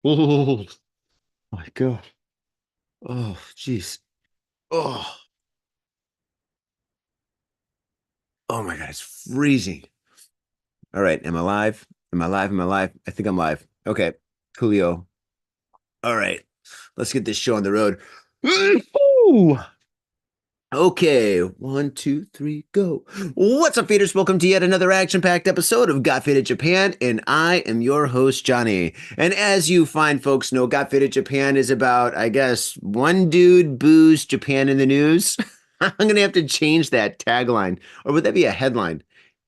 Oh my God. Oh, jeez. Oh, oh my God. It's freezing. All right. Am I live? Am I live? Am I live? I think I'm live. Okay. Coolio. All right. Let's get this show on the road. Ooh. Okay, one, two, three, go. What's up, feeders? Welcome to yet another action-packed episode of Got Faded Japan, and I am your host, Johnny. And as you fine folks know, Got Faded Japan is about, I guess, one dude boos Japan in the news. I'm gonna have to change that tagline, or would that be a headline?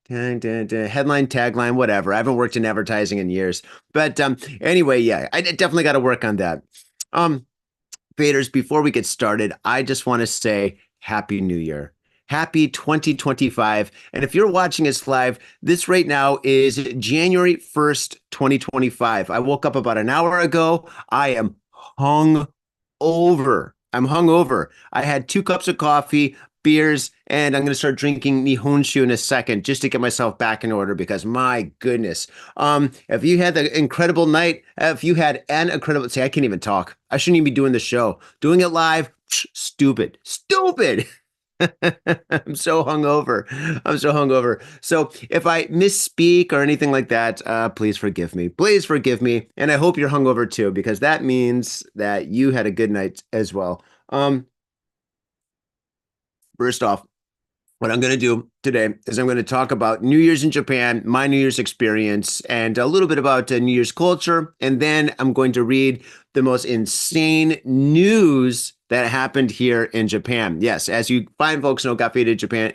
Dun, dun, dun. Headline, tagline, whatever. I haven't worked in advertising in years, but anyway, yeah, I definitely got to work on that. Um, Faders, before we get started, I just want to say Happy New Year. Happy 2025. And if you're watching us live, this right now is January 1st, 2025. I woke up about an hour ago. I am hung over. I'm hung over. I had 2 cups of coffee, beers, and I'm going to start drinking Nihonshu in a second just to get myself back in order because my goodness. If you had the incredible night, if you had an incredible, say, I can't even talk. I shouldn't even be doing the show. Doing it live, stupid, stupid. I'm so hungover. I'm so hungover. So if I misspeak or anything like that, please forgive me. Please forgive me. And I hope you're hungover too, because that means that you had a good night as well. First off, what I'm going to do today is I'm going to talk about New Year's in Japan, my New Year's experience, and a little bit about New Year's culture. And then I'm going to read the most insane news that happened here in Japan. Yes, as you fine folks know, Got Faded Japan,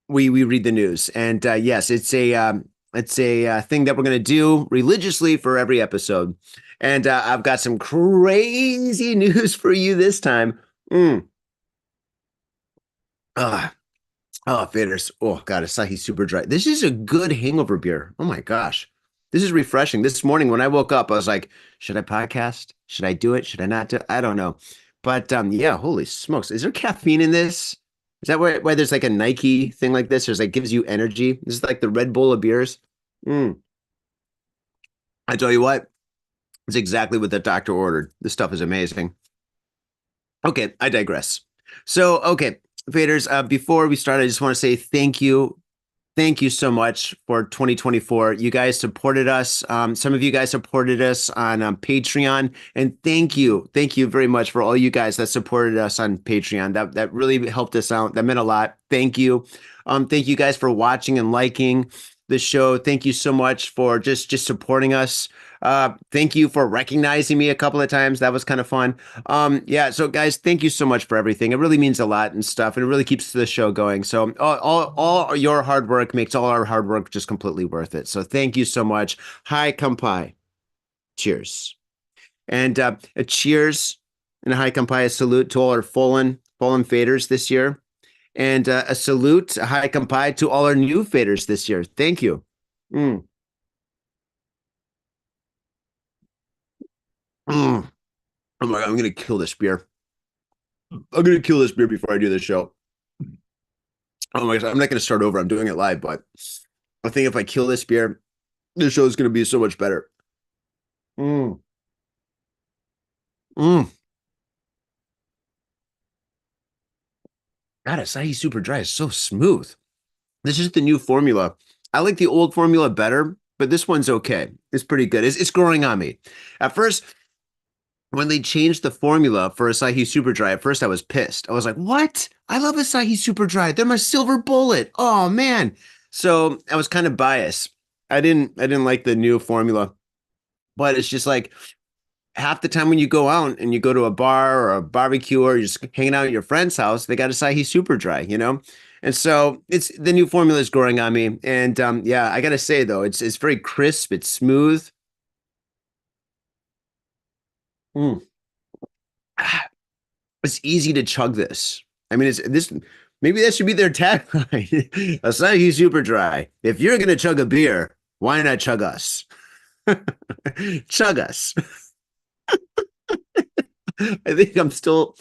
we read the news, and yes, it's a thing that we're going to do religiously for every episode. And I've got some crazy news for you this time. Mm. Ah, Oh, Faders. Oh, God, Asahi Super Dry. This is a good hangover beer. Oh my gosh. This is refreshing. This morning when I woke up, I was like, should I podcast? Should I do it? Should I not do it? I don't know. But yeah, holy smokes. Is there caffeine in this? Is that why there's like a Nike thing like this? There's like gives you energy. This is like the Red Bull of beers. Mm. I tell you what, it's exactly what the doctor ordered. This stuff is amazing. Okay, I digress. So, okay, Faders, before we start, I just want to say thank you. Thank you so much for 2024. You guys supported us. Some of you guys supported us on Patreon, and thank you very much for all you guys that supported us on Patreon. That really helped us out. That meant a lot. Thank you. Thank you guys for watching and liking the show. Thank you so much for just supporting us. Thank you for recognizing me a couple of times. That was kind of fun. Yeah, so guys, thank you so much for everything. It really means a lot and stuff, and it really keeps the show going. So all your hard work makes all our hard work just completely worth it. So thank you so much. Hi, kampai. Cheers. And a cheers and a hi kampai, a salute to all our fallen faders this year. And a salute, a hi kampai to all our new faders this year. Thank you. Mm, mm. Oh my God, I'm gonna kill this beer. I'm gonna kill this beer before I do this show. Oh my gosh, I'm not gonna start over. I'm doing it live, but I think if I kill this beer, this show is gonna be so much better. Mm, mm. God, Asahi Super Dry is so smooth. This is the new formula. I like the old formula better, but this one's okay. It's pretty good. It's growing on me. At first, when they changed the formula for Asahi Super Dry, at first I was pissed. I was like, "What? I love Asahi Super Dry. They're my silver bullet. Oh man!" So I was kind of biased. I didn't like the new formula, but it's just like half the time when you go out and you go to a bar or a barbecue or you're just hanging out at your friend's house, they got Asahi Super Dry, you know? And so it's the new formula is growing on me. And yeah, I gotta say though, it's very crisp, it's smooth. Mm. Ah, it's easy to chug this. I mean, it's this maybe that should be their tagline. Asahi Super Dry. If you're gonna chug a beer, why not chug us? Chug us. I think I'm still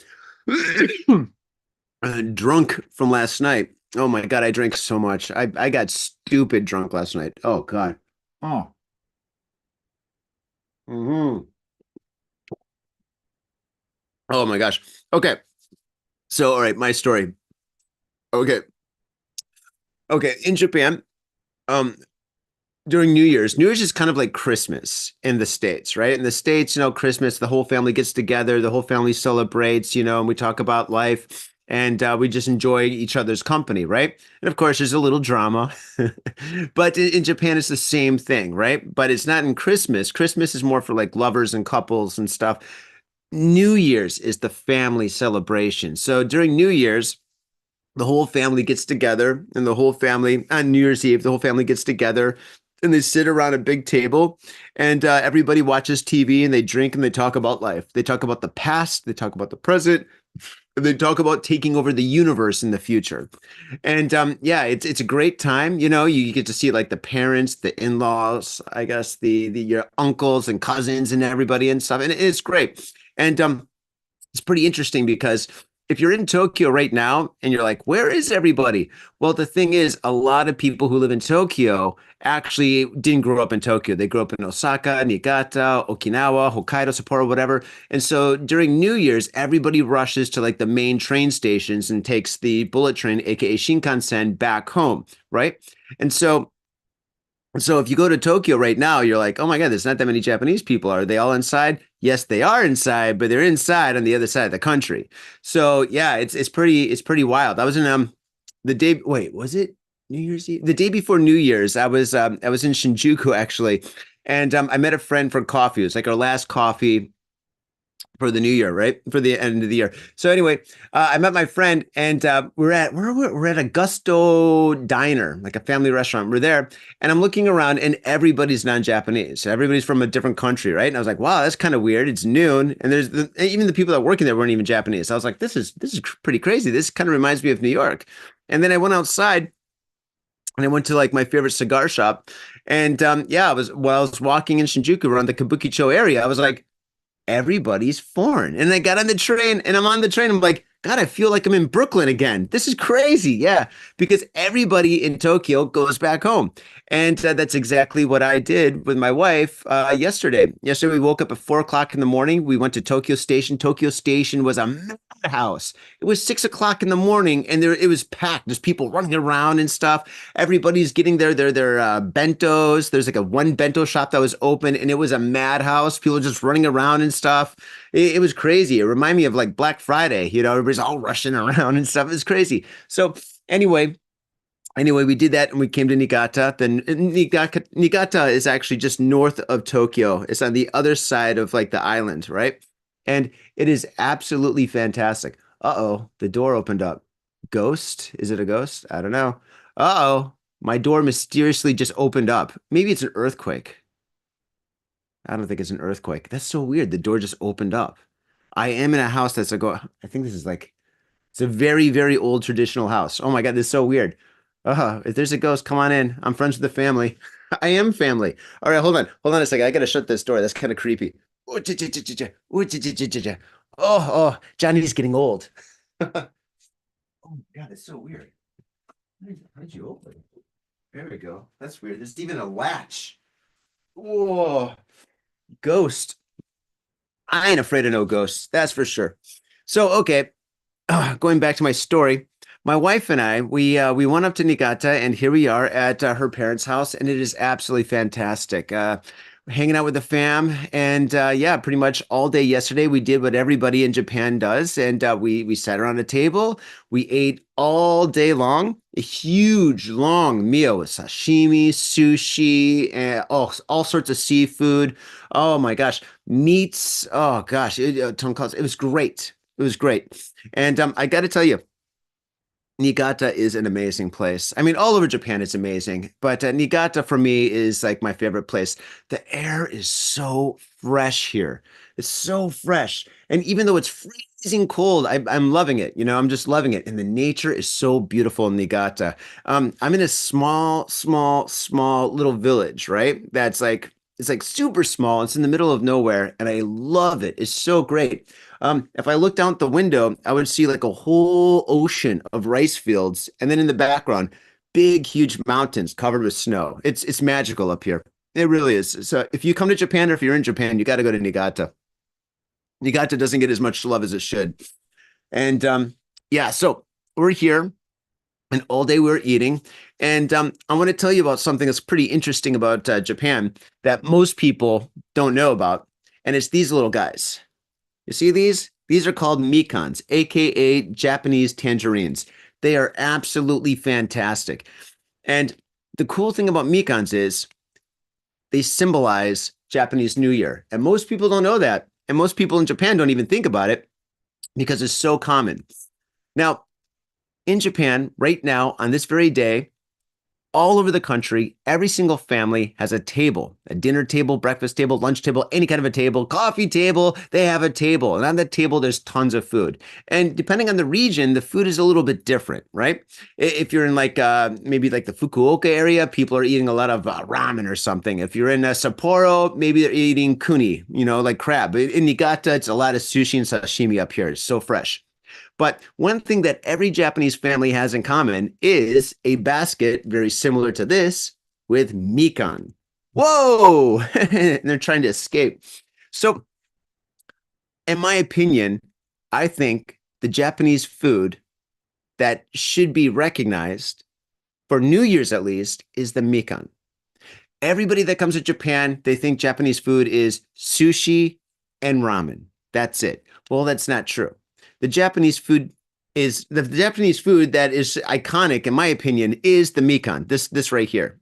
drunk from last night. Oh my God, I drank so much. I got stupid drunk last night. Oh God. Oh. Hmm. Oh my gosh. Okay. So, all right, my story. Okay. Okay. In Japan, um, during New Year's, New Year's is kind of like Christmas in the States, right? In the States, Christmas, the whole family gets together, the whole family celebrates, and we talk about life and we just enjoy each other's company, right? And of course, there's a little drama. But in Japan, it's the same thing, right? But it's not in Christmas. Christmas is more for like lovers and couples and stuff. New Year's is the family celebration. So during New Year's, the whole family gets together, and the whole family on New Year's Eve, the whole family gets together and they sit around a big table and everybody watches TV and they drink and they talk about life. They talk about the past, they talk about the present, and they talk about taking over the universe in the future. And yeah, it's a great time. You get to see like the parents, the in-laws, I guess the your uncles and cousins and everybody and stuff. And it's great. And it's pretty interesting because if you're in Tokyo right now and you're like, where is everybody? Well, the thing is, a lot of people who live in Tokyo actually didn't grow up in Tokyo. They grew up in Osaka, Niigata, Okinawa, Hokkaido, Sapporo, whatever. And so during New Year's, everybody rushes to like the main train stations and takes the bullet train, aka Shinkansen, back home, right? And so if you go to Tokyo right now, you're like, oh my God, there's not that many Japanese people. Are they all inside? Yes, they are inside, but they're inside on the other side of the country. So yeah, it's pretty wild. I was in the day wait, was it New Year's Eve? The day before New Year's, I was in Shinjuku actually, and I met a friend for coffee. It was like our last coffee for the new year, right? For the end of the year. So anyway, I met my friend, and we're at a Gusto Diner, like a family restaurant. We're there, and I'm looking around, and everybody's non-Japanese. Everybody's from a different country, right? And I was like, wow, that's kind of weird. It's noon, and even the people that are working there weren't even Japanese. So I was like, this is pretty crazy. This kind of reminds me of New York. And then I went outside. And I went to like my favorite cigar shop, and yeah, while I was walking in Shinjuku around the Kabukicho area, I was like, everybody's foreign. And I got on the train and I'm on the train. I'm like, God, I feel like I'm in Brooklyn again. This is crazy. Yeah. Because everybody in Tokyo goes back home. And that's exactly what I did with my wife yesterday. Yesterday, we woke up at 4 o'clock in the morning. We went to Tokyo Station. Tokyo Station was a madhouse. It was 6 o'clock in the morning and it was packed. There's people running around and stuff. Everybody's getting their bentos. There's like a one bento shop that was open and it was a madhouse. People just running around and stuff. It was crazy. It reminded me of like Black Friday. Everybody's all rushing around and stuff. It's crazy. So anyway, we did that and we came to Niigata. Then Niigata is actually just north of Tokyo. It's on the other side of like the island, right? And it is absolutely fantastic. Uh-oh, the door opened up. Ghost? Is it a ghost? I don't know. Uh-oh, my door mysteriously just opened up. Maybe it's an earthquake. I don't think it's an earthquake. That's so weird. The door just opened up. I am in a house that's like, I think this is like, it's a very, very old traditional house. Oh my God, this is so weird. If there's a ghost, come on in. I'm friends with the family. I am family. All right, hold on. Hold on a second. I gotta shut this door. That's kind of creepy. Oh, Johnny's getting old. Oh my God, it's so weird. How did you open it? There we go. That's weird. There's even a latch. Whoa, ghost. I ain't afraid of no ghosts. That's for sure. So, okay, going back to my story, my wife and I, we went up to Niigata, and here we are at her parents' house, and it is absolutely fantastic. Hanging out with the fam, and yeah, pretty much all day yesterday we did what everybody in Japan does, and we sat around a table, we ate all day long, a huge long meal with sashimi, sushi, and all sorts of seafood. Oh my gosh, meats. Oh gosh, tonkatsu. It was great. It was great. And I got to tell you, Niigata is an amazing place. I mean, all over Japan it's amazing, but Niigata for me is like my favorite place. The air is so fresh here. It's so fresh. And even though it's freezing cold, I'm loving it. I'm just loving it. And the nature is so beautiful in Niigata. I'm in a small little village, right? It's like super small. It's in the middle of nowhere, and I love it. It's so great. If I looked out the window, I would see like a whole ocean of rice fields, and then in the background, big, huge mountains covered with snow. It's magical up here. It really is. So if you come to Japan or if you're in Japan, you got to go to Niigata. Niigata doesn't get as much love as it should. And yeah, so we're here, and all day we're eating. And I want to tell you about something that's pretty interesting about Japan that most people don't know about. And it's these little guys. You see these? These are called mikans, aka Japanese tangerines. They are absolutely fantastic. And the cool thing about mikans is they symbolize Japanese New Year. And most people don't know that. And most people in Japan don't even think about it because it's so common. Now, in Japan, right now, on this very day, all over the country, every single family has a table, a dinner table, breakfast table, lunch table, any kind of a table, coffee table. They have a table. And on that table, there's tons of food. And depending on the region, the food is a little bit different, right? If you're in like maybe like the Fukuoka area, people are eating a lot of ramen or something. If you're in Sapporo, maybe they're eating kuni, like crab. In Niigata, it's a lot of sushi and sashimi up here. It's so fresh. But one thing that every Japanese family has in common is a basket very similar to this with mikan. Whoa! And they're trying to escape. So, in my opinion, I think the Japanese food that should be recognized for New Year's at least is the mikan. Everybody that comes to Japan, they think Japanese food is sushi and ramen. That's it. Well, that's not true. The Japanese food that is iconic, in my opinion, is the mikan, this right here.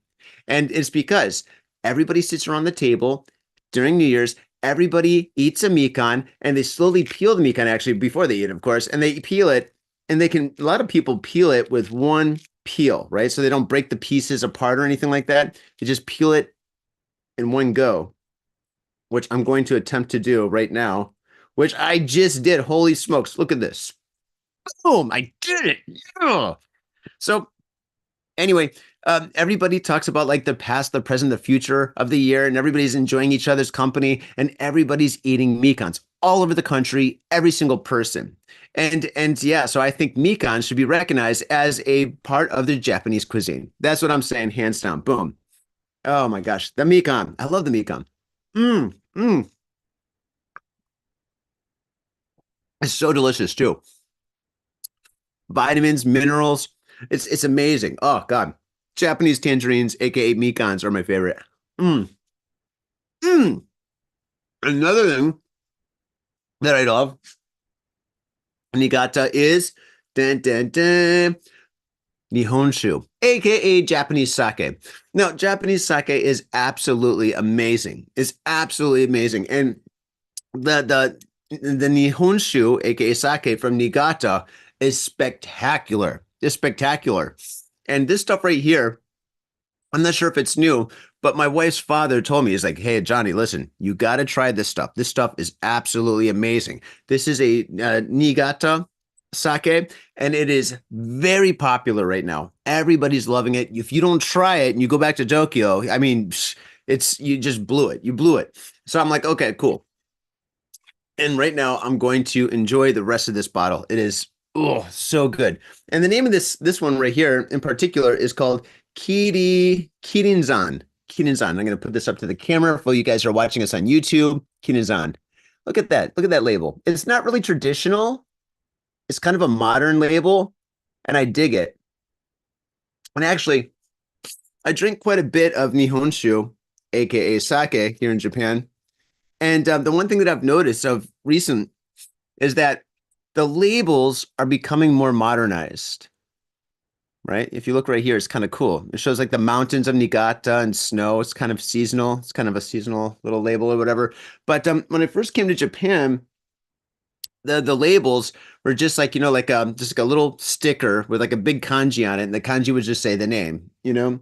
And it's because everybody sits around the table during New Year's, everybody eats a mikan, and they slowly peel the mikan, actually, before they eat, of course, and they peel it, and a lot of people peel it with one peel, right? So they don't break the pieces apart or anything like that. They just peel it in one go, which I'm going to attempt to do right now, which I just did. Holy smokes, look at this. Boom, I did it. Yeah. So anyway, everybody talks about like the past, the present, the future of the year, and everybody's enjoying each other's company, and everybody's eating mikans all over the country, every single person. And yeah, so I think mikan should be recognized as a part of the Japanese cuisine. That's what I'm saying, hands down. Boom. Oh my gosh, the mikan. I love the mikan. Mmm, mmm. It's so delicious too. Vitamins, minerals. It's amazing. Oh God. Japanese tangerines, aka mikans, are my favorite. Mm. Mm. Another thing that I love, Niigata, is dun, dun, dun, Nihonshu, aka Japanese sake. Now, Japanese sake is absolutely amazing. It's absolutely amazing. And the Nihonshu, aka sake from Niigata, is spectacular. It's spectacular. And this stuff right here, I'm not sure if it's new, but my wife's father told me, he's like, hey, Johnny, listen, you got to try this stuff. This stuff is absolutely amazing. This is a Niigata sake, and it is very popular right now. Everybody's loving it. If you don't try it and you go back to Tokyo, I mean, you just blew it. You blew it. So I'm like, okay, cool. And right now I'm going to enjoy the rest of this bottle. It is so good. And the name of this one right here in particular is called Kirinzan. Kirinzan. I'm going to put this up to the camera for you guys who are watching us on YouTube. Kirinzan. Look at that. Look at that label. It's not really traditional. It's kind of a modern label, and I dig it. And actually, I drink quite a bit of Nihonshu, aka sake, here in Japan. And the one thing that I've noticed of recent is that the labels are becoming more modernized, right? If you look right here, it's kind of cool. It shows like the mountains of Niigata and snow. It's kind of seasonal. It's kind of a seasonal little label or whatever. But when I first came to Japan, the labels were just like, just like a little sticker with like a big kanji on it. And the kanji would just say the name, It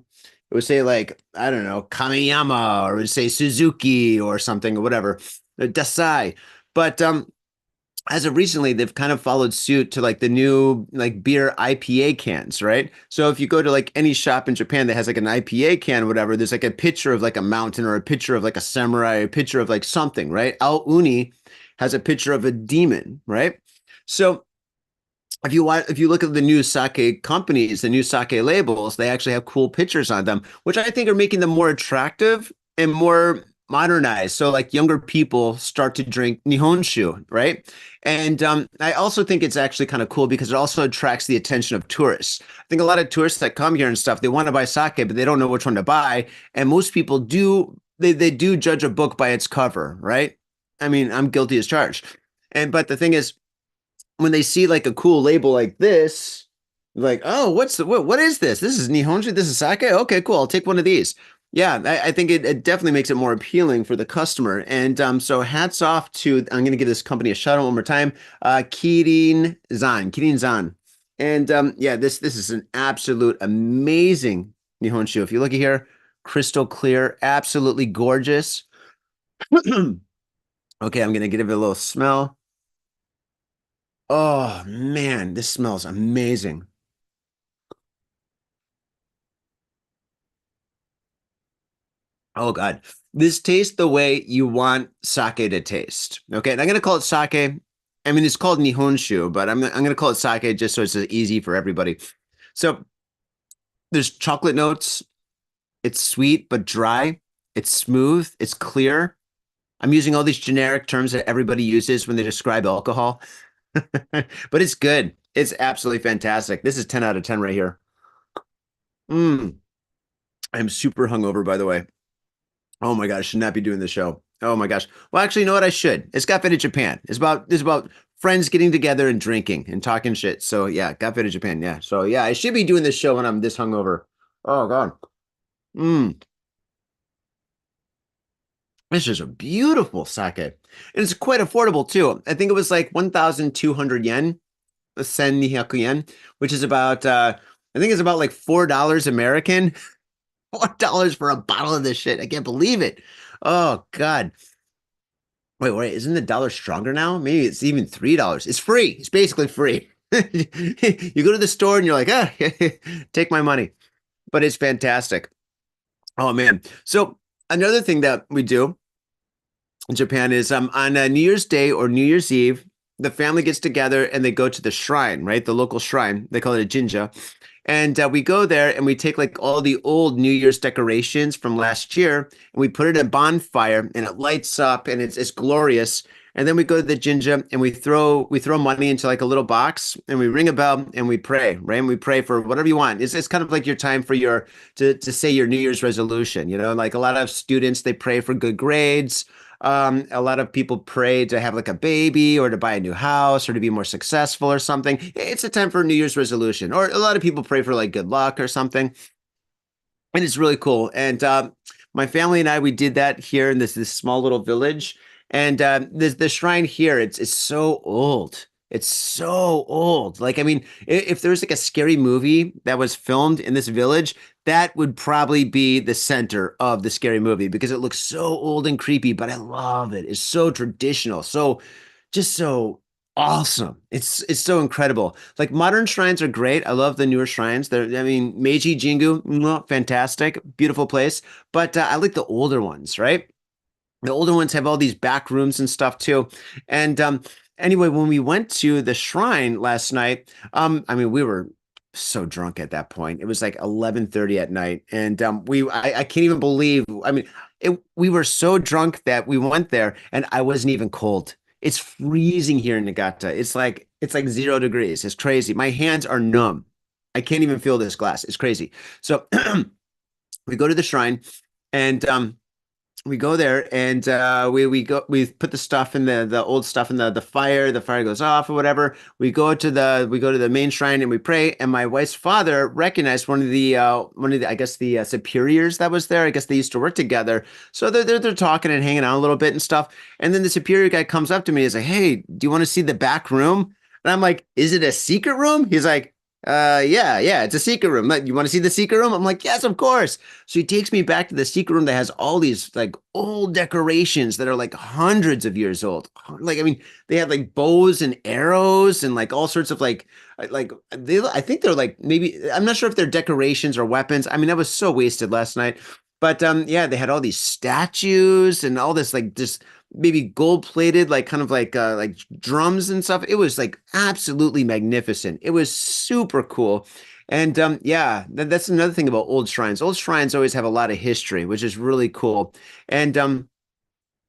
would say like, I don't know, Kamiyama, or it would say Suzuki or something or whatever, Dasai. But as of recently, they've kind of followed suit to like the new like beer IPA cans, right? So if you go to like any shop in Japan that has like an IPA can or whatever, there's like a picture of like a mountain or a picture of like a samurai, a picture of like something, right? Al Uni has a picture of a demon, right? So if you look at the new sake companies, the new sake labels, they actually have cool pictures on them, which I think are making them more attractive and more modernized. So like younger people start to drink Nihonshu, right? And I also think it's actually kind of cool because it also attracts the attention of tourists. I think a lot of tourists that come here and stuff, they want to buy sake, but they don't know which one to buy. And most people do, they do judge a book by its cover, right? I mean, I'm guilty as charged. And but the thing is, when they see like a cool label like this, like, oh, what is this? This is Nihonshu. This is sake. Okay, cool. I'll take one of these. Yeah, I think it definitely makes it more appealing for the customer. And so hats off to, I'm going to give this company a shout out one more time. Kirin Zan. And yeah, this is an absolute amazing Nihonshu. If you look at here, crystal clear, absolutely gorgeous. Okay, I'm going to give it a little smell. Oh man, this smells amazing. Oh God, this tastes the way you want sake to taste. Okay, and I'm gonna call it sake. I mean, it's called Nihonshu, but I'm gonna call it sake just so it's easy for everybody. So there's chocolate notes. It's sweet but dry. It's smooth. It's clear. I'm using all these generic terms that everybody uses when they describe alcohol, but it's good. It's absolutely fantastic. This is 10 out of 10 right here. Mm. I'm super hungover, by the way. Oh my gosh, should not be doing the show. Oh my gosh. Well, actually, you know what? I should. It's Got Fed in Japan. It's about friends getting together and drinking and talking shit. So yeah, Got Fed in Japan. Yeah. So yeah, I should be doing this show when I'm this hungover. Oh God. Mm. This is a beautiful sake. And it's quite affordable too. I think it was like 1,200 yen, 1,200 yen, which is about I think it's about like $4 American. $4 for a bottle of this shit. I can't believe it. Oh God. Wait, isn't the dollar stronger now? Maybe it's even $3. It's free. It's basically free. You go to the store and you're like, ah, take my money. But it's fantastic. Oh man. So another thing that we do in Japan is on New Year's Day or New Year's Eve, the family gets together and they go to the shrine, right? The local shrine. They call it a jinja. And we go there and we take like all the old New Year's decorations from last year and we put it in a bonfire and it lights up and it's glorious. And then we go to the jinja and we throw money into like a little box and we ring a bell and we pray, right? And we pray for whatever you want. It's kind of like your time for your to say your New Year's resolution. You know, like a lot of students they pray for good grades. A lot of people pray to have like a baby or to buy a new house or to be more successful or something. It's a time for a New Year's resolution. Or a lot of people pray for like good luck or something. And it's really cool. And my family and I, we did that here in this small little village. And the shrine here, it's so old. It's so old. Like, I mean, if there was like a scary movie that was filmed in this village, that would probably be the center of the scary movie because it looks so old and creepy, but I love it. It's so traditional, so just so awesome. It's so incredible. Like modern shrines are great. I love the newer shrines. I mean, Meiji Jingu, fantastic, beautiful place. But I like the older ones, right? The older ones have all these back rooms and stuff too. And anyway, when we went to the shrine last night, I mean, we were so drunk at that point. It was like 11:30 at night, and I can't even believe. I mean, we were so drunk that we went there, and I wasn't even cold. It's freezing here in Niigata. It's like 0 degrees. It's crazy. My hands are numb. I can't even feel this glass. It's crazy. So we go to the shrine, and we go there and we put the stuff in the old stuff in the fire. The fire goes off or whatever. We go to the main shrine and we pray, and my wife's father recognized one of the I guess the superiors that was there. I guess they used to work together, so they're talking and hanging out a little bit and stuff. And then the superior guy comes up to me and is like, hey, do you want to see the back room? And I'm like, is it a secret room? He's like, yeah, it's a secret room. Like, you want to see the secret room? I'm like, yes, of course. So he takes me back to the secret room that has all these like old decorations that are like hundreds of years old. Like, I mean, they have like bows and arrows and like all sorts of I think they're like maybe I'm not sure if they're decorations or weapons. I mean, I was so wasted last night. But yeah, they had all these statues and all this like just maybe gold plated like kind of like drums and stuff. It was like absolutely magnificent. It was super cool. And yeah, that's another thing about old shrines. Old shrines always have a lot of history, which is really cool. And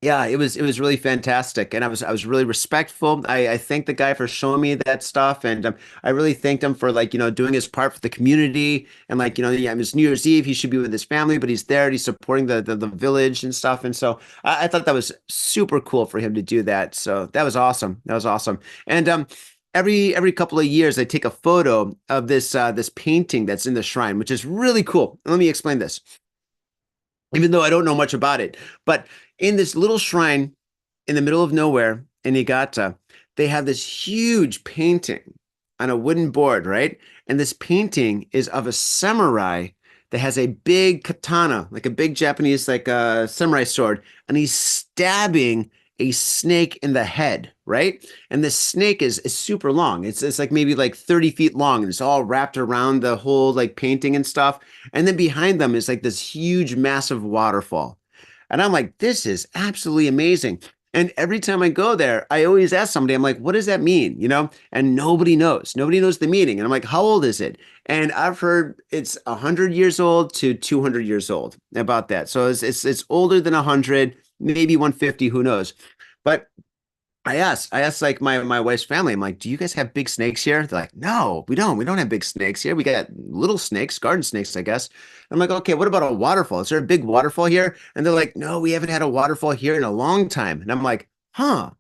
Yeah, it was really fantastic, and I was really respectful. I thanked the guy for showing me that stuff, and I really thanked him for like doing his part for the community, and like yeah, it's New Year's Eve. He should be with his family, but he's there. And he's supporting the village and stuff, and so I thought that was super cool for him to do that. So that was awesome. That was awesome. And every couple of years, I take a photo of this painting that's in the shrine, which is really cool. Let me explain this, even though I don't know much about it. But in this little shrine in the middle of nowhere in Niigata, they have this huge painting on a wooden board, right? And this painting is of a samurai that has a big katana, like a big Japanese like samurai sword, and he's stabbing a snake in the head, right? And this snake is super long. It's like maybe like 30 feet long, and it's all wrapped around the whole like painting and stuff. And then behind them is like this huge, massive waterfall. And I'm like, this is absolutely amazing. And every time I go there, I always ask somebody, I'm like, what does that mean? And nobody knows. Nobody knows the meaning. And I'm like, how old is it? And I've heard it's 100 years old to 200 years old about that. So it's older than 100, maybe 150, who knows? But I asked like my wife's family. I'm like, do you guys have big snakes here? They're like, no, we don't. We don't have big snakes here. We got little snakes, garden snakes, I guess. I'm like, okay, what about a waterfall? Is there a big waterfall here? And they're like, no, we haven't had a waterfall here in a long time. And I'm like, huh,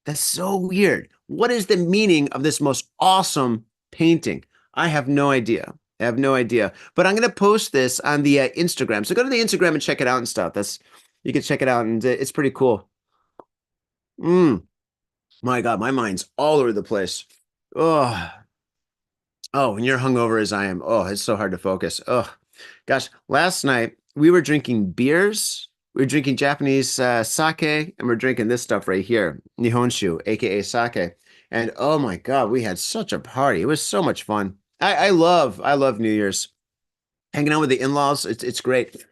that's so weird. What is the meaning of this most awesome painting? I have no idea. I have no idea. But I'm gonna post this on the Instagram. So go to the Instagram and check it out and stuff. That's You can check it out, and it's pretty cool. Mm. My God, my mind's all over the place. Oh, oh, when you're hungover as I am, oh, it's so hard to focus. Oh, gosh, last night we were drinking beers. We were drinking Japanese sake, and we're drinking this stuff right here, Nihonshu, aka sake. And oh my God, we had such a party. It was so much fun. I love New Year's. Hanging out with the in-laws, it's great.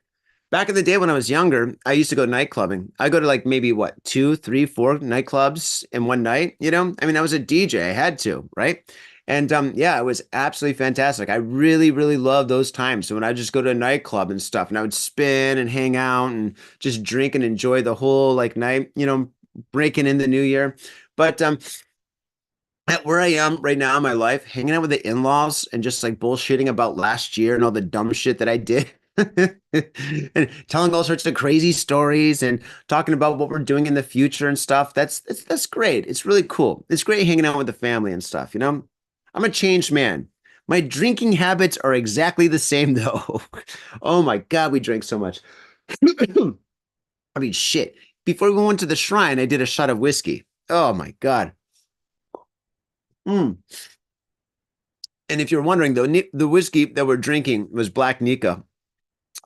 Back in the day when I was younger, I used to go nightclubbing. I go to like maybe what, two, three, four nightclubs in one night, I mean, I was a DJ. I had to, right? And yeah, it was absolutely fantastic. I really, really love those times. So when I just go to a nightclub and stuff, and I would spin and hang out and just drink and enjoy the whole like night, breaking in the new year. But at where I am right now in my life, hanging out with the in-laws and just like bullshitting about last year and all the dumb shit that I did. And telling all sorts of crazy stories and talking about what we're doing in the future and stuff. That's great. It's really cool. It's great hanging out with the family and stuff. I'm a changed man. My drinking habits are exactly the same though. Oh my God, we drank so much. I mean, shit. Before we went to the shrine, I did a shot of whiskey. Oh my God. Mm. And if you're wondering, though, the whiskey that we're drinking was Black Nika.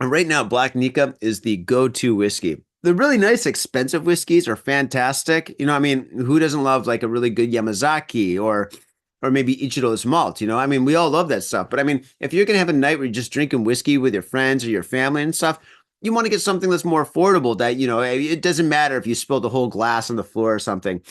And right now, Black Nika is the go-to whiskey. The really nice, expensive whiskeys are fantastic. I mean, who doesn't love like a really good Yamazaki or maybe Ichiro's malt? I mean, we all love that stuff. But I mean, if you're gonna have a night where you're just drinking whiskey with your friends or your family and stuff, you want to get something that's more affordable. That it doesn't matter if you spilled the whole glass on the floor or something.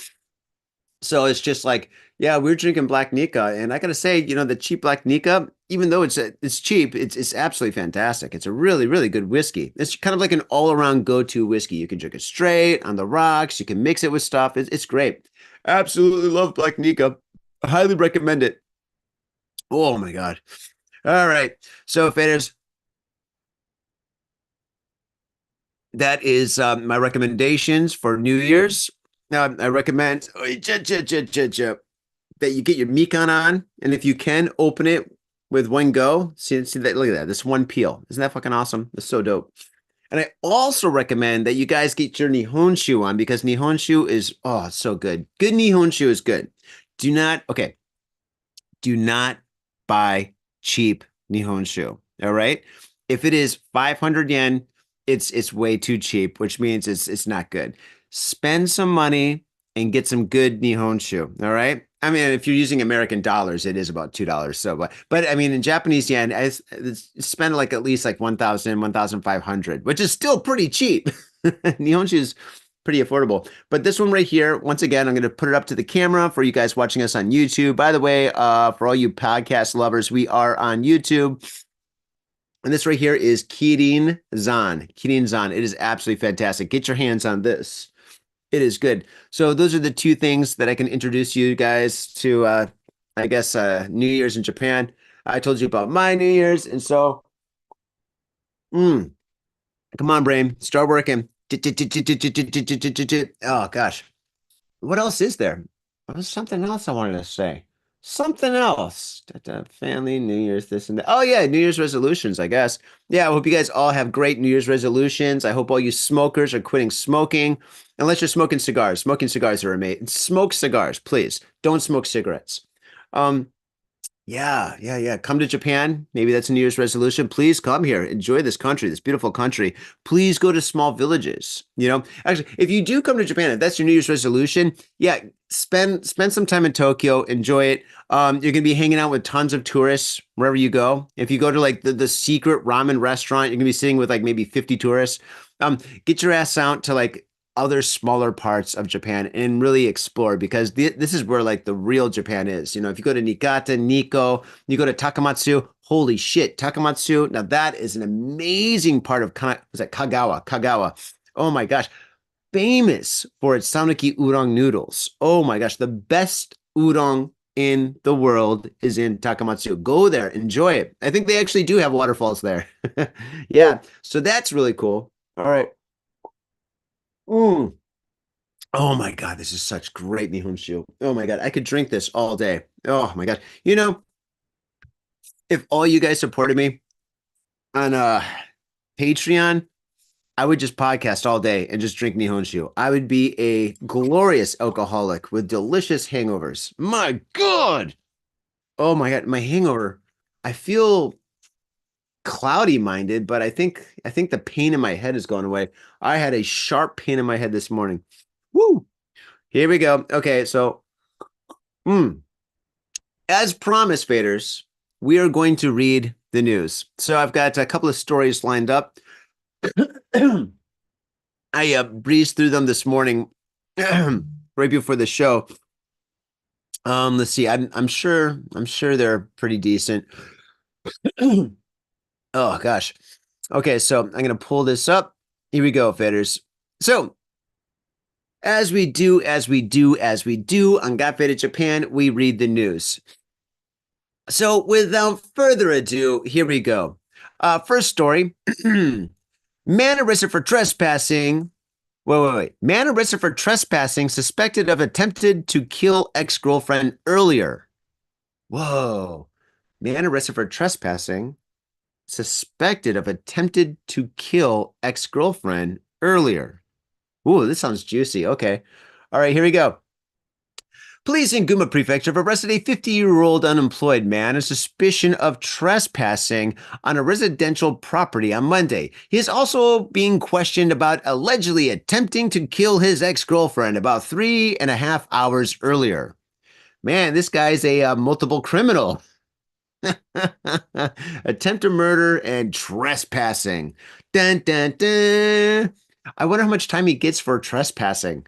So it's just like, yeah, we're drinking Black Nika, and I gotta say, the cheap Black Nika, even though it's cheap, it's absolutely fantastic. It's a really, really good whiskey. It's kind of like an all-around go-to whiskey. You can drink it straight on the rocks. You can mix it with stuff. It's great. Absolutely love Black Nika. I highly recommend it. Oh my God. All right. So, faders, that is my recommendations for New Year's. I recommend that you get your Mikan on, and if you can, open it with one go. See that? Look at that. This one peel. Isn't that fucking awesome? That's so dope. And I also recommend that you guys get your Nihonshu on because Nihonshu is, oh, it's so good. Good Nihonshu is good. Okay, do not buy cheap Nihonshu. All right. If it is 500 yen, it's way too cheap, which means it's not good. Spend some money and get some good Nihonshu. All right. I mean, if you're using American dollars, it is about $2. So, but I mean, in Japanese yen, I spend like at least like 1,000, 1,500, which is still pretty cheap. Nihonshu is pretty affordable. But this one right here, once again, I'm going to put it up to the camera for you guys watching us on YouTube. By the way, for all you podcast lovers, we are on YouTube. And this right here is Kirin Zan. Kirin Zan. It is absolutely fantastic. Get your hands on this. It is good. So those are the two things that I can introduce you guys to, I guess, New Year's in Japan. I told you about my New Year's, and so, mm, come on, brain, start working. Oh gosh, what else is there? There was something else I wanted to say. Something else. Family, New Year's, this and that. Oh yeah, New Year's resolutions, I guess. Yeah, I hope you guys all have great New Year's resolutions. I hope all you smokers are quitting smoking. Unless you're smoking cigars. Smoking cigars are amazing. Smoke cigars, please. Don't smoke cigarettes. Um, yeah. Come to Japan. Maybe that's a New Year's resolution. Please come here. Enjoy this country, this beautiful country. Please go to small villages. Actually, if you do come to Japan, if that's your New Year's resolution, yeah, spend some time in Tokyo. Enjoy it. You're gonna be hanging out with tons of tourists wherever you go. If you go to like the secret ramen restaurant, you're gonna be sitting with like maybe 50 tourists. Get your ass out to like other smaller parts of Japan and really explore because this is where like the real Japan is. If you go to Niigata, Nikko, you go to Takamatsu, holy shit, Takamatsu. Now that is an amazing part of was that Kagawa? Kagawa. Oh my gosh. Famous for its Sanuki udon noodles. Oh my gosh, the best udon in the world is in Takamatsu. Go there, enjoy it. I think they actually do have waterfalls there. Yeah, so that's really cool. All right. Mm. Oh my God, this is such great Nihonshu. Oh my God, I could drink this all day. Oh my God. If all you guys supported me on Patreon, I would just podcast all day and just drink Nihonshu. I would be a glorious alcoholic with delicious hangovers. My God. Oh my God, my hangover. I feel cloudy minded, but I think the pain in my head has gone away. I had a sharp pain in my head this morning. Woo! Here we go. Okay, so as promised, faders, we are going to read the news. So I've got a couple of stories lined up. I breezed through them this morning right before the show. Let's see. I'm sure they're pretty decent. Oh gosh. Okay, so I'm gonna pull this up. Here we go, faders. So as we do on Got Faded Japan, we read the news. So without further ado, here we go. First story. Man arrested for trespassing. Wait. Man arrested for trespassing, suspected of attempted to kill ex-girlfriend earlier. Whoa. Man arrested for trespassing, suspected of attempted to kill ex-girlfriend earlier. Ooh, this sounds juicy. Okay. All right, here we go. Police in Gunma Prefecture have arrested a 50-year-old unemployed man on suspicion of trespassing on a residential property on Monday. He is also being questioned about allegedly attempting to kill his ex-girlfriend about 3.5 hours earlier. Man, this guy's a multiple criminal. Attempted murder and trespassing. Dun, dun, dun. I wonder how much time he gets for trespassing.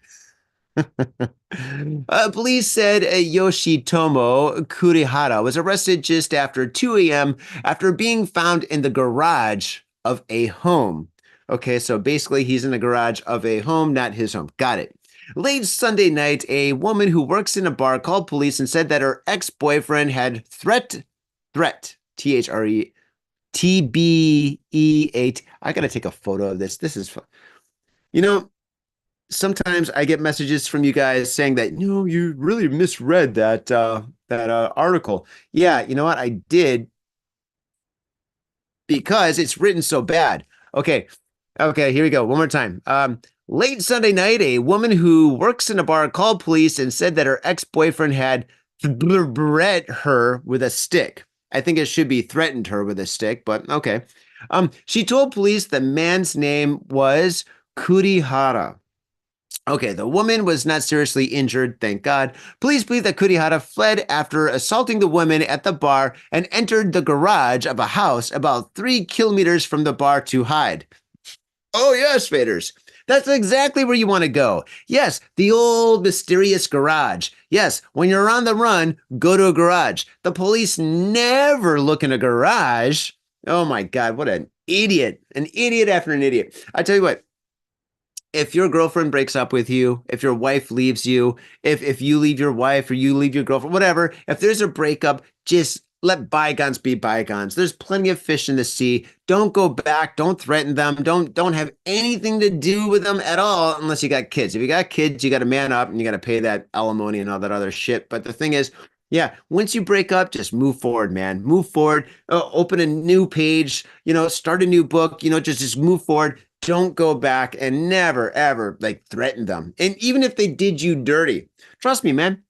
Police said Yoshitomo Kurihara was arrested just after 2 a.m. after being found in the garage of a home. Okay, so basically he's in the garage of a home, not his home. Got it. Late Sunday night, a woman who works in a bar called police and said that her ex-boyfriend had threat, T-H-R-E, T-B-E-8. I gotta take a photo of this. This is fun. Sometimes I get messages from you guys saying that, no, you really misread that article. Yeah, you know what? I did because it's written so bad. Okay, here we go. One more time. Late Sunday night, a woman who works in a bar called police and said that her ex-boyfriend had threatened her with a stick. I think it should be threatened her with a stick, but okay. She told police the man's name was Kurihara. Okay, the woman was not seriously injured, thank God. Police believe that Kurihara fled after assaulting the woman at the bar and entered the garage of a house about 3 kilometers from the bar to hide. Oh yes, faders. That's exactly where you want to go. Yes, the old mysterious garage. Yes, when you're on the run, go to a garage. The police never look in a garage. Oh my God, what an idiot. An idiot after an idiot. I tell you what. if your girlfriend breaks up with you, if your wife leaves you, if you leave your wife or you leave your girlfriend, whatever, if there's a breakup, just let bygones be bygones. There's plenty of fish in the sea. Don't go back. Don't threaten them. Don't have anything to do with them at all unless you got kids. If you got kids, you got to man up and you got to pay that alimony and all that other shit. But the thing is, yeah, once you break up, just move forward, man. Move forward. Open a new page. Start a new book. Just move forward. Don't go back and never ever like threaten them. And even if they did you dirty, trust me, man.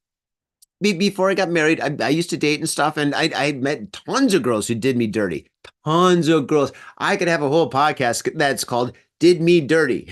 Before I got married, I used to date and stuff, and I met tons of girls who did me dirty. Tons of girls. I could have a whole podcast that's called "Did Me Dirty."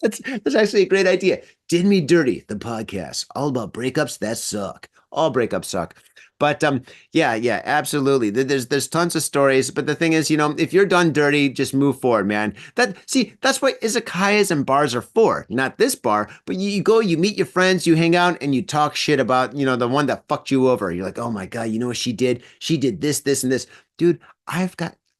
That's actually a great idea. Did Me Dirty, the podcast, all about breakups that suck. All breakups suck. But yeah, absolutely. There's tons of stories. But the thing is, if you're done dirty, just move forward, man. That's what izakayas and bars are for. Not this bar, but you go, you meet your friends, you hang out, and you talk shit about, the one that fucked you over. You're like, oh my God, you know what she did? She did this, this, and this. Dude, I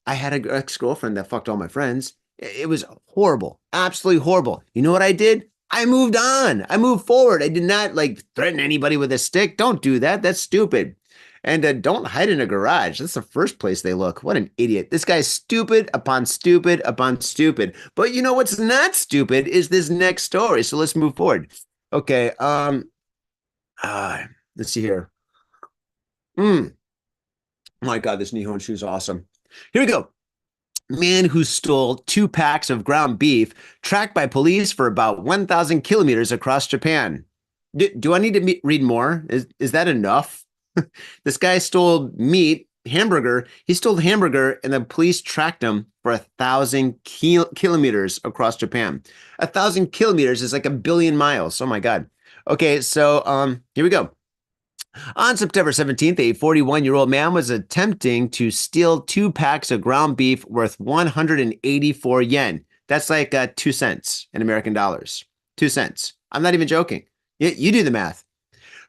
had an ex-girlfriend that fucked all my friends. It was horrible, absolutely horrible. You know what I did? I moved on. I moved forward. I did not like threaten anybody with a stick. Don't do that. That's stupid. And don't hide in a garage. That's the first place they look. What an idiot. This guy's stupid upon stupid upon stupid. But you know what's not stupid is this next story. So let's move forward. Okay. Let's see here. Mm, my God, this Nihon shoe is awesome. Here we go. Man who stole 2 packs of ground beef tracked by police for about 1,000 kilometers across Japan. Do I need to read more? Is that enough? This guy stole meat, hamburger. He stole the hamburger, and the police tracked him for 1,000 kilometers across Japan. 1,000 kilometers is like a billion miles. Oh my God. Okay, so here we go. On September 17th, a 41-year-old man was attempting to steal 2 packs of ground beef worth 184 yen. That's like 2 cents in American dollars. 2 cents. I'm not even joking. You do the math.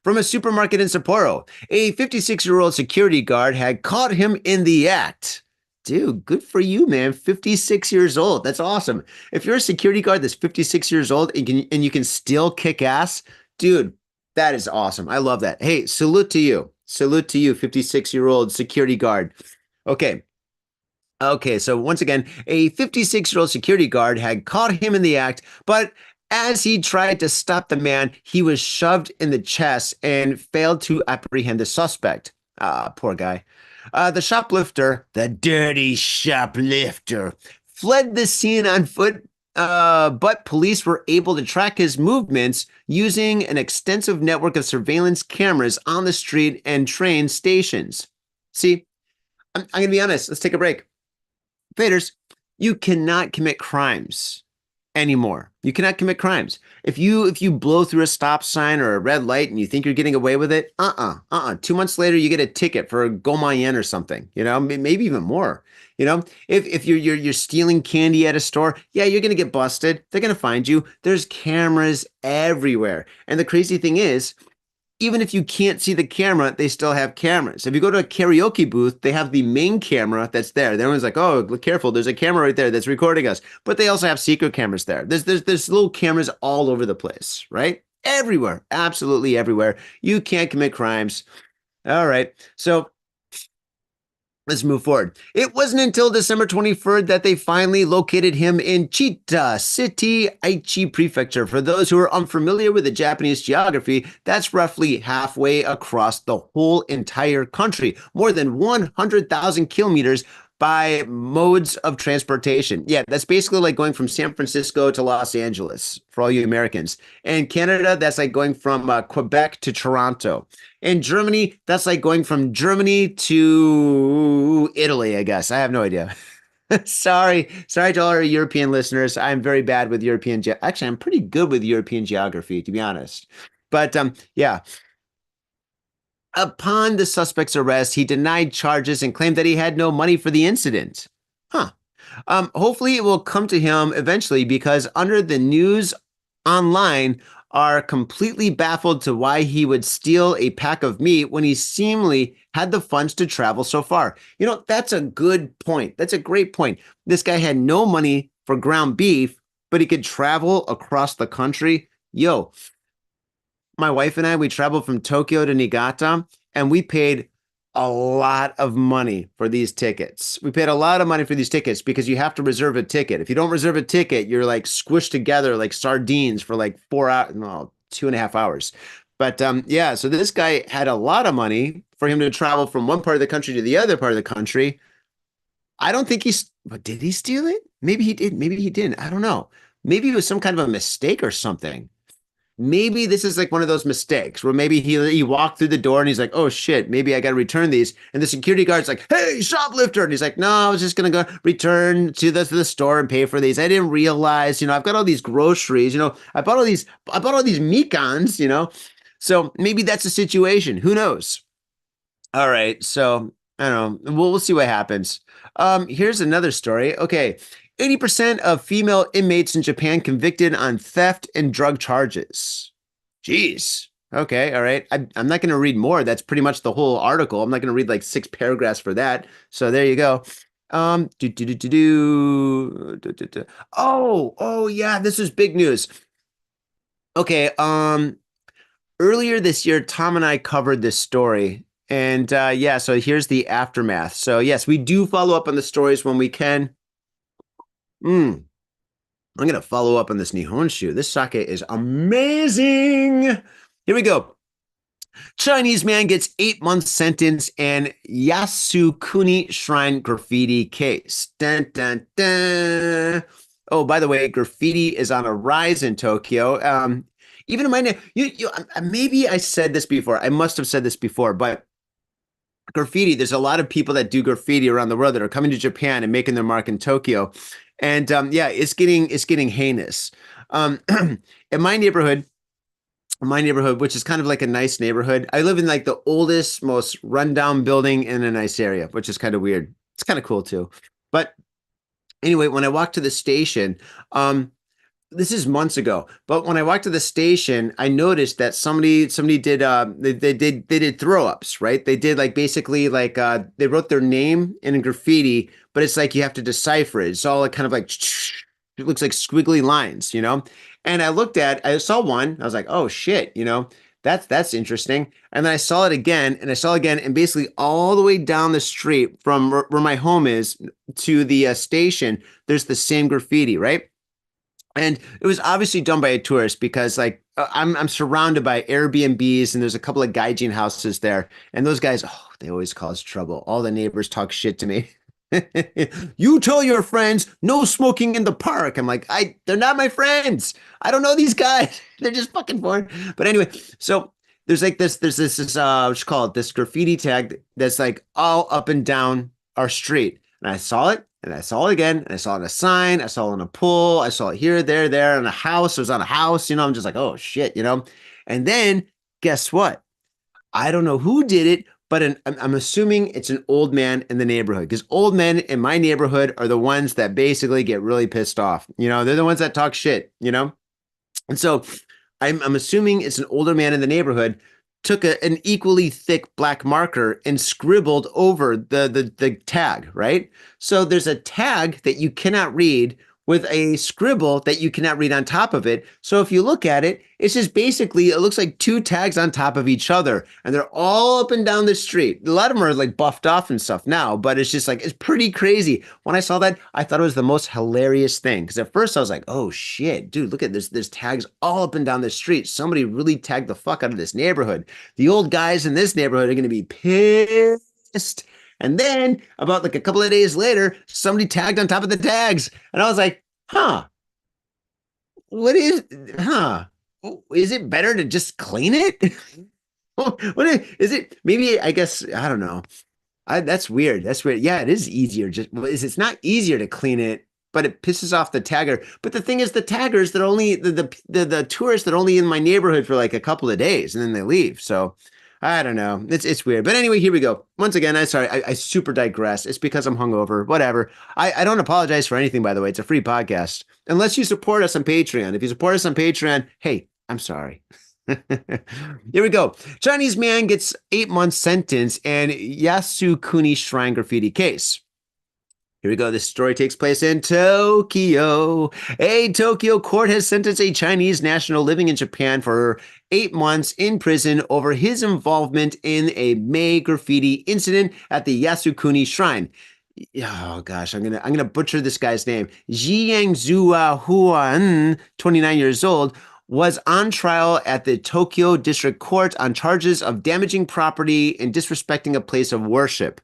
From a supermarket in Sapporo, a 56-year-old security guard had caught him in the act. Dude, good for you, man. 56 years old. That's awesome. If you're a security guard that's 56 years old and you can still kick ass, dude, that is awesome. I love that. Hey, salute to you. Salute to you, 56-year-old security guard. Okay. Okay, so once again, a 56-year-old security guard had caught him in the act, but as he tried to stop the man, he was shoved in the chest and failed to apprehend the suspect. Ah, poor guy. The shoplifter, the dirty shoplifter, fled the scene on foot, but police were able to track his movements using an extensive network of surveillance cameras on the street and train stations. See, I'm going to be honest. Let's take a break. Faders, you cannot commit crimes anymore. You cannot commit crimes. If you blow through a stop sign or a red light and you think you're getting away with it, 2 months later you get a ticket for a gomayen or something, maybe even more. If you're stealing candy at a store, yeah, you're gonna get busted. They're gonna find you. There's cameras everywhere. And the crazy thing is, even if you can't see the camera, they still have cameras. If you go to a karaoke booth, they have the main camera that's there. Everyone's like, oh, look careful. There's a camera right there that's recording us. But they also have secret cameras there. There's little cameras all over the place, right? Everywhere. Absolutely everywhere. You can't commit crimes. All right. So let's move forward. It wasn't until December 23rd that they finally located him in Chita City, Aichi Prefecture. For those who are unfamiliar with the Japanese geography, that's roughly halfway across the whole entire country, more than 100,000 kilometers by modes of transportation. Yeah, that's basically like going from San Francisco to Los Angeles for all you Americans. And Canada, that's like going from Quebec to Toronto. In Germany, that's like going from Germany to Italy, I guess. I have no idea. Sorry to all our European listeners. I'm very bad with European. Actually, I'm pretty good with European geography, to be honest. But yeah. Upon the suspect's arrest, he denied charges and claimed that he had no money for the incident. Huh. Hopefully it will come to him eventually, because under the news online are completely baffled to why he would steal a pack of meat when he seemingly had the funds to travel so far. That's a good point. That's a great point. This guy had no money for ground beef, but he could travel across the country. Yo, my wife and I, we traveled from Tokyo to Niigata, and we paid a lot of money for these tickets. We paid a lot of money for these tickets because you have to reserve a ticket. If you don't reserve a ticket, you're like squished together like sardines for like 4 hours, no, 2.5 hours. But yeah, so this guy had a lot of money for him to travel from one part of the country to the other part of the country. I don't think but did he steal it? Maybe he did. Maybe he didn't. I don't know. Maybe it was some kind of a mistake or something. Maybe this is like one of those mistakes where maybe he walked through the door and he's like, oh shit, maybe I got to return these. And the security guard's like, hey, shoplifter. And he's like, no, I was just going to go return to the store and pay for these. I didn't realize, I've got all these groceries, I bought all these Mekons, So maybe that's a situation. Who knows? All right. So I don't know. We'll see what happens. Here's another story. Okay. 80% of female inmates in Japan convicted on theft and drug charges. Jeez. Okay. All right. I'm not going to read more. That's pretty much the whole article. I'm not going to read like 6 paragraphs for that. So there you go. Oh, yeah. This is big news. Okay. Earlier this year, Tom and I covered this story. And yeah, so here's the aftermath. So yes, we do follow up on the stories when we can. I'm going to follow up on this Nihonshu. This sake is amazing. Here we go. Chinese man gets 8 month sentence and Yasukuni Shrine graffiti case. Dun, dun, dun. Oh, by the way, graffiti is on a rise in Tokyo. Even in my maybe I said this before. I must have said this before, but graffiti, there's a lot of people that do graffiti around the world that are coming to Japan and making their mark in Tokyo. And yeah, it's getting heinous. In my neighborhood, which is kind of like a nice neighborhood, I live in like the oldest, most rundown building in a nice area, which is kind of weird. It's kind of cool too. But anyway, when I walked to the station, this is months ago, but when I walked to the station, I noticed that somebody did they did throw ups, right? They did like basically like they wrote their name in a graffiti, but it's like you have to decipher it. It's all like kind of like it looks like squiggly lines, And I saw one, I was like, oh shit, that's interesting. And then I saw it again, and basically all the way down the street from where my home is to the station, there's the same graffiti, right? And it was obviously done by a tourist because like I'm surrounded by Airbnbs and there's a couple of gaijin houses there. And those guys, they always cause trouble. All the neighbors talk shit to me. You tell your friends no smoking in the park. I'm like, they're not my friends. I don't know these guys. They're just fucking foreign. But anyway, so there's this what you call it, this graffiti tag that's like all up and down our street. And I saw it. And I saw it again, and I saw it on a sign, I saw it on a pole, I saw it here, there, on a house. It was on a house, I'm just like, oh shit, And then guess what? I don't know who did it, but I'm assuming it's an old man in the neighborhood because old men in my neighborhood are the ones that basically get really pissed off. They're the ones that talk shit, And so I'm assuming it's an older man in the neighborhood took an equally thick black marker and scribbled over the tag, right? So there's a tag that you cannot read with a scribble that you cannot read on top of it. So if you look at it, it's just basically, it looks like two tags on top of each other, and they're all up and down the street. A lot of them are like buffed off and stuff now, but it's just like, it's pretty crazy. When I saw that, I thought it was the most hilarious thing. Because at first I was like, oh shit, dude, look at this. There's tags all up and down the street. Somebody really tagged the fuck out of this neighborhood. The old guys in this neighborhood are going to be pissed. And then about like a couple of days later, somebody tagged on top of the tags. And I was like, is it better to just clean it? Is it? Maybe, I guess, I don't know. That's weird. That's weird. Yeah, it is easier. It's not easier to clean it, but it pisses off the tagger. But the thing is, the taggers that only, the tourists that only in my neighborhood for like a couple of days and then they leave. So I don't know. It's weird. But anyway, here we go. Once again, I super digress. It's because I'm hungover. Whatever. I don't apologize for anything, by the way. It's a free podcast. Unless you support us on Patreon. If you support us on Patreon, hey, I'm sorry. Here we go. Chinese man gets 8 months sentence and Yasukuni Shrine graffiti case. Here we go. This story takes place in Tokyo. A Tokyo court has sentenced a Chinese national living in Japan for 8 months in prison over his involvement in a May graffiti incident at the Yasukuni Shrine. Oh gosh, I'm gonna butcher this guy's name. Jiangzhua Huan, 29 years old, was on trial at the Tokyo District Court on charges of damaging property and disrespecting a place of worship.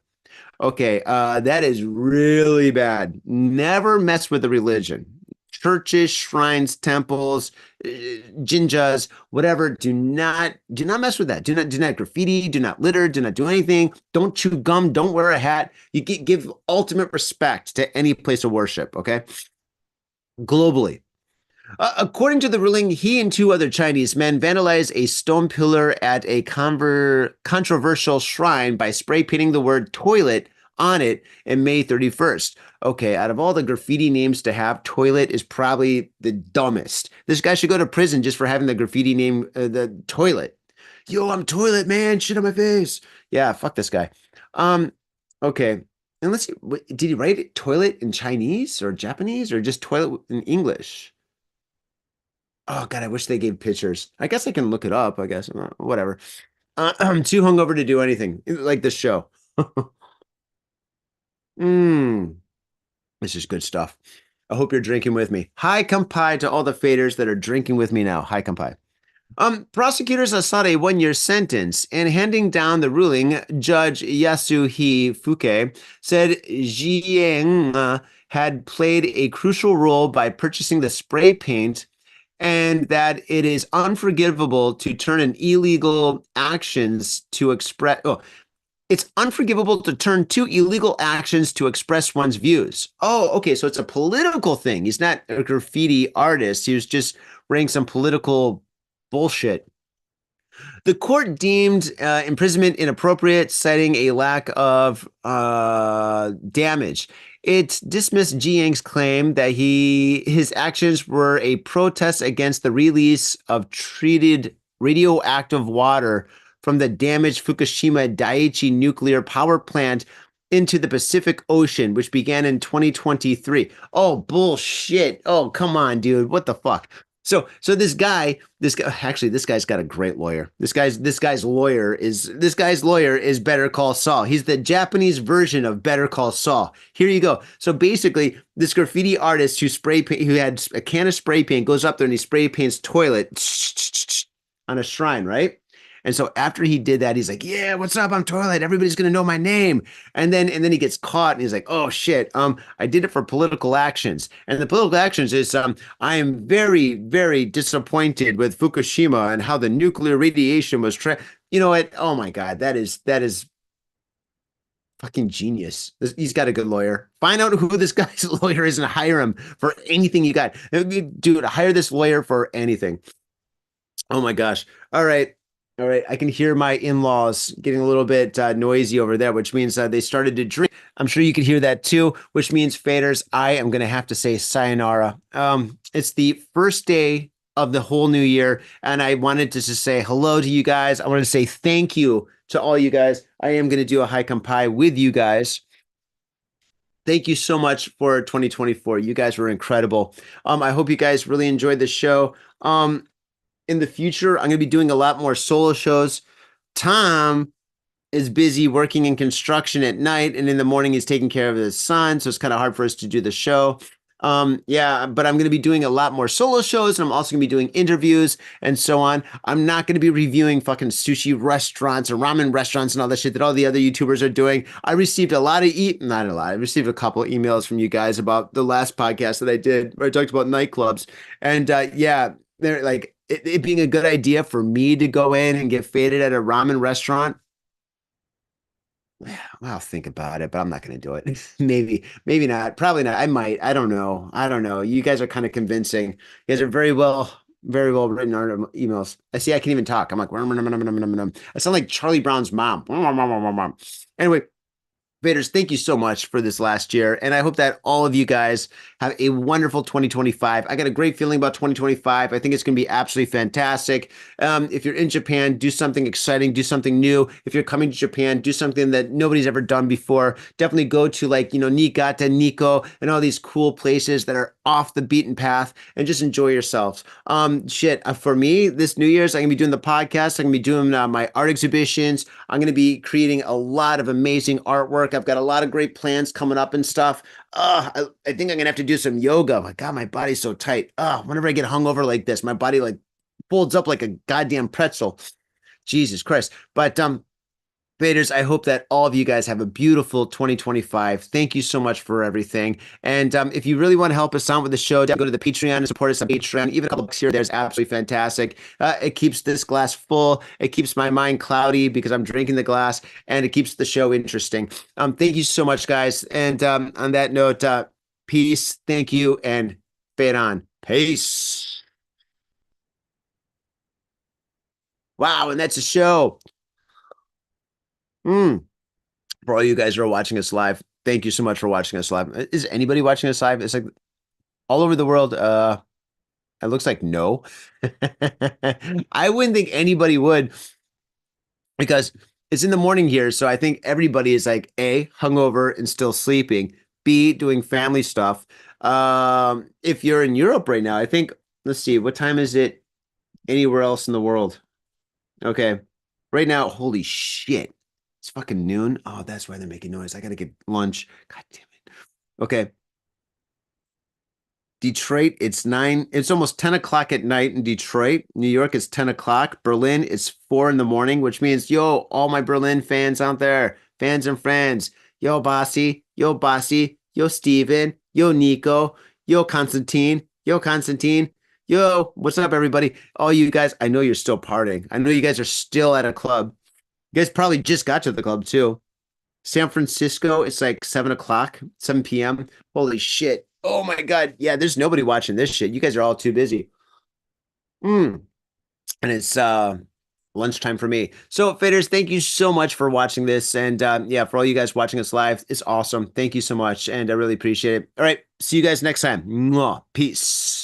Okay, that is really bad. Never mess with the religion. Churches, shrines, temples, jinjas, whatever. Do not mess with that. Do not graffiti. Do not litter. Do not do anything. Don't chew gum. Don't wear a hat. You give ultimate respect to any place of worship. Okay, globally. According to the ruling, he and two other Chinese men vandalized a stone pillar at a controversial shrine by spray painting the word toilet on it in May 31st. Okay, out of all the graffiti names to have, toilet is probably the dumbest. This guy should go to prison just for having the graffiti name, the toilet. Yo, I'm toilet, man. Shit on my face. Yeah, fuck this guy. Okay. And let's see, did he write it toilet in Chinese or Japanese or just toilet in English? Oh God, I wish they gave pictures. I guess I can look it up. I guess whatever. I'm too hungover to do anything like this show. Mmm, this is good stuff. I hope you're drinking with me. Hi, kampai to all the faders that are drinking with me now. Hi, kampai. Prosecutors sought a 1-year sentence, and handing down the ruling, Judge Yasuhi Fuke said Jiang had played a crucial role by purchasing the spray paint and that it is unforgivable to turn an illegal actions to express. Oh, it's unforgivable to turn to illegal actions to express one's views. Oh, okay. So it's a political thing. He's not a graffiti artist. He was just writing some political bullshit. The court deemed imprisonment inappropriate, citing a lack of damage. It dismissed Jiang's claim that his actions were a protest against the release of treated radioactive water from the damaged Fukushima Daiichi nuclear power plant into the Pacific Ocean, which began in 2023. Oh, bullshit. Oh, come on, dude. What the fuck? So actually, this guy's got a great lawyer. This guy's lawyer is Better Call Saul. He's the Japanese version of Better Call Saul. Here you go. So basically, this graffiti artist who had a can of spray paint goes up there and he spray paints toilet on a shrine, right? And so after he did that, he's like, "Yeah, what's up? I'm toilet. Everybody's gonna know my name." And then he gets caught, and he's like, "Oh shit, I did it for political actions." And the political actions is, I am very, very disappointed with Fukushima and how the nuclear radiation was. You know what? Oh my God, that is fucking genius. He's got a good lawyer. Find out who this guy's lawyer is and hire him for anything you got. Dude, hire this lawyer for anything. Oh my gosh. All right. All right. I can hear my in-laws getting a little bit noisy over there, which means they started to drink. I'm sure you could hear that too, which means faders, I am going to have to say sayonara. It's the first day of the whole new year, and I wanted to just say hello to you guys. I wanted to say thank you to all you guys. I am going to do a high kampai with you guys. Thank you so much for 2024. You guys were incredible. I hope you guys really enjoyed the show. In the future, I'm going to be doing a lot more solo shows. Tom is busy working in construction at night, and in the morning he's taking care of his son, so it's kind of hard for us to do the show. Yeah, but I'm going to be doing a lot more solo shows, and I'm also going to be doing interviews and so on. I'm not going to be reviewing fucking sushi restaurants or ramen restaurants and all that shit that all the other YouTubers are doing. I received a lot of not a lot. I received a couple of emails from you guys about the last podcast that I did where I talked about nightclubs, and yeah, they're like it being a good idea for me to go in and get faded at a ramen restaurant. Well, I'll think about it, but I'm not going to do it. Maybe not. Probably not. I might. I don't know. I don't know. You guys are kind of convincing. You guys are very well written emails. I see. I can even talk. I'm like, I sound like Charlie Brown's mom. Anyway, Faders, thank you so much for this last year. And I hope that all of you guys have a wonderful 2025. I got a great feeling about 2025. I think it's going to be absolutely fantastic. If you're in Japan, do something exciting, do something new. If you're coming to Japan, do something that nobody's ever done before. Definitely go to like, Niigata, Nikko, and all these cool places that are off the beaten path and just enjoy yourselves. For me, this New Year's, I'm going to be doing the podcast. I'm going to be doing my art exhibitions. I'm going to be creating a lot of amazing artwork. I've got a lot of great plans coming up and stuff. I think I'm gonna have to do some yoga. My God, my body's so tight. Whenever I get hungover like this, my body like folds up like a goddamn pretzel. Jesus Christ. But Faders, I hope that all of you guys have a beautiful 2025. Thank you so much for everything. And if you really want to help us out with the show, go to the Patreon and support us on Patreon. Even a couple bucks here, there's absolutely fantastic. It keeps this glass full. It keeps my mind cloudy because I'm drinking the glass, and it keeps the show interesting. Thank you so much, guys. And on that note, peace, thank you, and fade on. Peace. Wow, and that's a show. For all you guys who are watching us live, thank you so much for watching us live. Is anybody watching us live? It's like all over the world. It looks like no. I wouldn't think anybody would because it's in the morning here. So I think everybody is like A, hungover and still sleeping, B, doing family stuff. If you're in Europe right now, I think, let's see, what time is it anywhere else in the world? Okay. Right now, holy shit. It's fucking noon. Oh, that's why they're making noise. I gotta get lunch. God damn it. Okay. Detroit, it's almost 10 o'clock at night in Detroit. New York is 10 o'clock. Berlin is 4 in the morning, which means, yo, all my Berlin fans out there, fans and friends, yo, Bossy, yo, Steven, yo, Nico, yo, Constantine, yo, what's up, everybody? All you guys, I know you're still partying. I know you guys are still at a club. You guys probably just got to the club too. San Francisco, it's like 7 o'clock, 7 p.m. Holy shit. Oh my God. Yeah, there's nobody watching this shit. You guys are all too busy. And it's lunchtime for me. So, Faders, thank you so much for watching this. And yeah, for all you guys watching us live, it's awesome. Thank you so much. And I really appreciate it. All right. See you guys next time. Mwah. Peace.